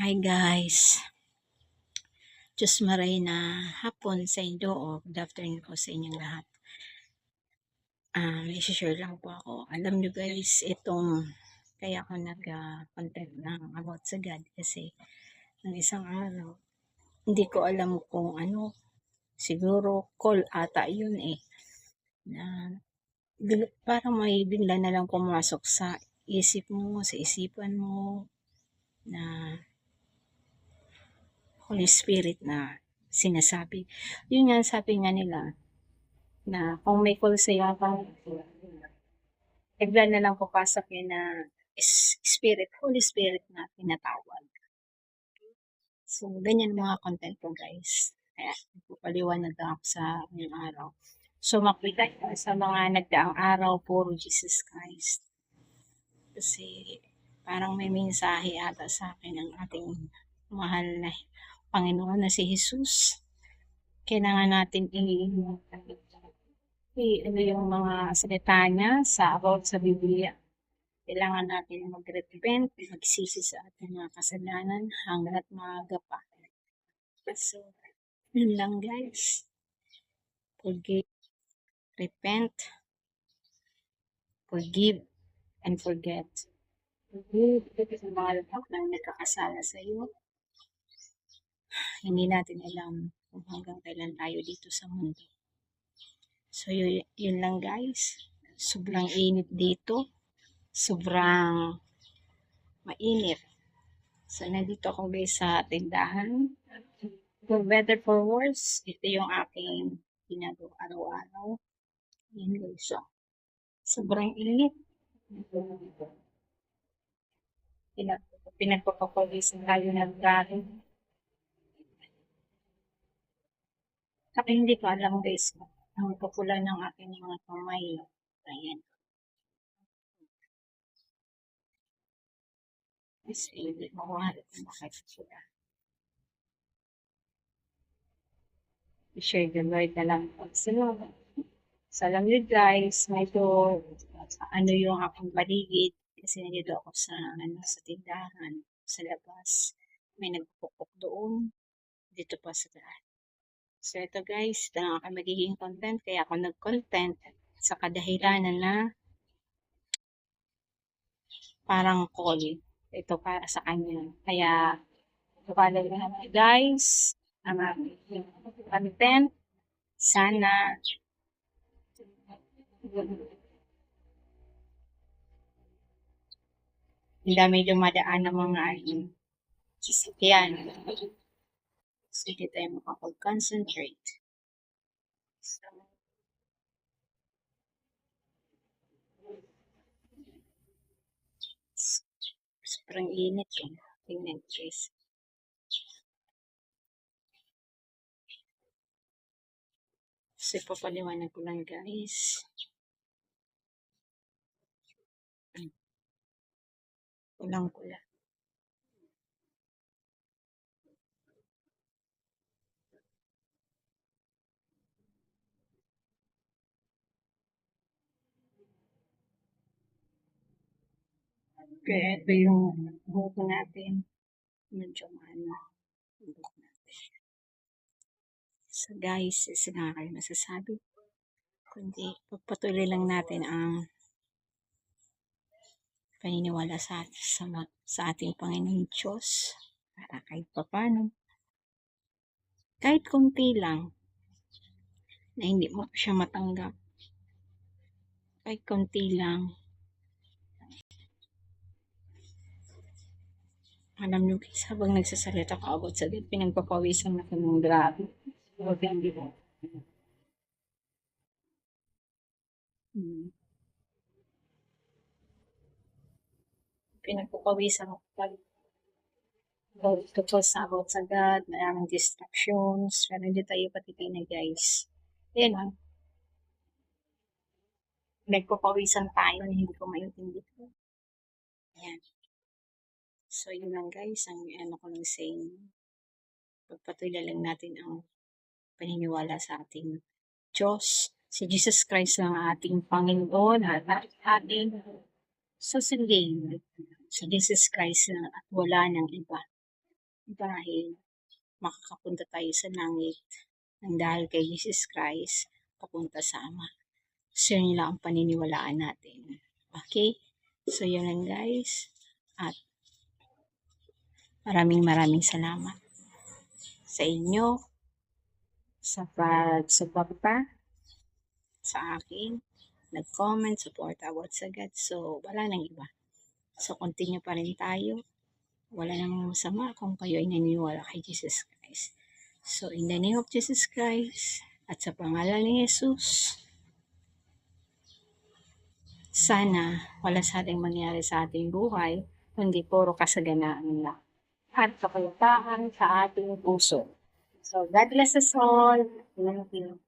Hi guys, Diyos maray na hapon sa indo o good afternoon po sa inyong lahat. May share lang po ako. Alam nyo guys, itong kaya ako nag-content ng about sa God kasi ng isang araw, hindi ko alam kung ano, siguro call ata yun na parang may bigla na lang pumasok sa isip mo, sa isipan mo, na Holy Spirit na sinasabi. Yun nga, sabi nga nila, na kung may call sa'yo, bigla na lang papasok yun na Spirit, Holy Spirit na tinatawag. So, ganyan mga content ko guys. Kaya, paliwanag ako sa ngayong araw. So, makita ko sa mga nagdaang araw, puro Jesus Christ. Kasi, parang may mensahe ata sa akin ang ating mahal na Panginoon na si Jesus. Kailangan natin ano yung mga salita niya about sa Biblia. Kailangan natin mag-repent, magsisi sa ating mga kasalanan hanggat maaga pa. So, yun lang guys. Forgive, repent, forgive, and forget. Forgive sa mga lahat na nagkakasala sa iyo. Hindi natin alam kung hanggang kailan tayo dito sa mundo. So, yun lang guys. Sobrang init dito. Sobrang mainit. So, nandito ako guys sa tindahan. For better for worse, ito yung aking ginagawa araw-araw. Yan guys. So, sobrang init. Pinagpapapawisan tayo ng galing. Kasi hindi ko alam guys, ang pupula ng aking mga kamay. Ayan. Kasi hindi makuhalit na bakit sila. I-share the Lord na lang po sila. So, alam nyo guys, medyo ano yung aking paligid. Kasi nandito ako sa tindahan, sa labas. May nagpupukpok doon, dito pa sa daan. So, ito guys, ito ang aking magiging content. Kaya ako nag-content sa kadahilanan na parang call. Ito para sa kanya. Kaya, follow natin guys, ang aking content. Sana, hindi medyo dumadaan ng mga sasakyan. So, hindi tayo makapag-concentrate. So, sobrang init yun. Tingnan guys. Kasi papaliwanag ko lang guys. Kulang-kula. Kaya ito yung buhok natin. Medyo buhok natin. So guys, isa nga kayo masasabi. Kundi pagpatuloy lang natin ang paniniwala sa ating Panginoon Diyos. Para kahit papano. Kahit kunti lang na hindi mo siya matanggap. Kahit kunti lang. Alam nyo guys, habang nagsasalita ka about sa din, pinagpapawisan na ko ng grabe. Grabe hindi mo. Pinagpapawisan ako pag tungkol sa about sa God, maraming distractions, pero hindi tayo patitinay guys. Yan lang. Nagpapawisan tayo na hindi ko maintindihan. Ayan. So, yun lang guys, ang ano ko lang saying, pagpatuloy lang natin ang paniniwala sa ating Diyos. Si Jesus Christ ang ating Panginoon at ating susundin. Si Jesus Christ at wala ng iba. dahil makakapunta tayo sa langit ng dahil kay Jesus Christ papunta sa Ama. So, yun lang ang paniniwalaan natin. Okay? So, yun lang guys. At maraming salamat sa inyo sa pagsuporta sa akin. Nag-comment, support about sa God. So, wala nang iba. So, continue pa rin tayo. Wala namang masama kung kayo ay naniniwala kay Jesus Christ. So, in the name of Jesus Christ, at sa pangalan ni Jesus, sana wala sa ating mangyari sa ating buhay, kundi puro kasaganaan lang. At kapayapaan sa ating puso. So, God bless us all. Thank you.